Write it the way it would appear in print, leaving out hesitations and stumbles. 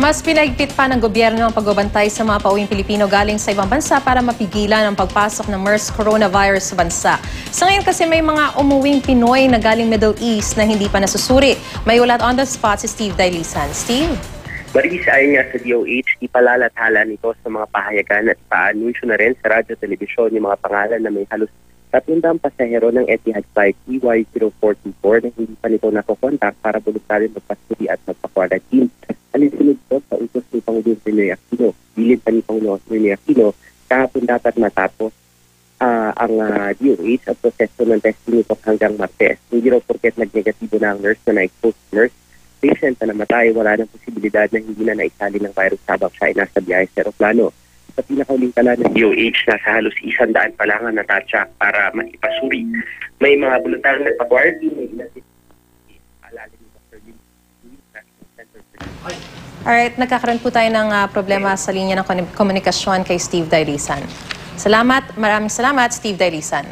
Mas pinahigpit pa ng gobyerno ang pagbabantay sa mga pauwing Pilipino galing sa ibang bansa para mapigilan ang pagpasok ng MERS coronavirus sa bansa. Sa ngayon kasi may mga umuwing Pinoy na galing Middle East na hindi pa nasusuri. May ulat on the spot si Steve Dailisan. Steve? Maris, ayon nga sa DOH, ipalalathala nito sa mga pahayagan at paanunsyo na rin sa radyo-telebisyon yung mga pangalan na may halos 300 pasahero ng Etihad Flight EY0424 na hindi pa nito nakokontak para voluntaryo magpasuri at magpa-quarantine. Alinsunod po sa utos ni Pangulong Ninoy Aquino. Bilin pa ni Pangulong Ninoy Aquino, kahapon dapat matapos ang DOH at proseso ng testing nito hanggang Martes. Hindi raw porket nag-negatibo na ang nurse na na-expose nurse, patient na namatay, wala ng posibilidad na hindi na naisali ng virus habang siya ay nasa biyahe sa aeroplano. Sa pinakauling tala ng DOH, nasa halos 100 pa lang ang natatsak para maipasuri. May mga voluntaryo nagpa-quarantine, may inasin. Alright, nagkakaroon po tayo ng problema sa linya ng komunikasyon kay Steve Dailisan. Maraming salamat, Steve Dailisan.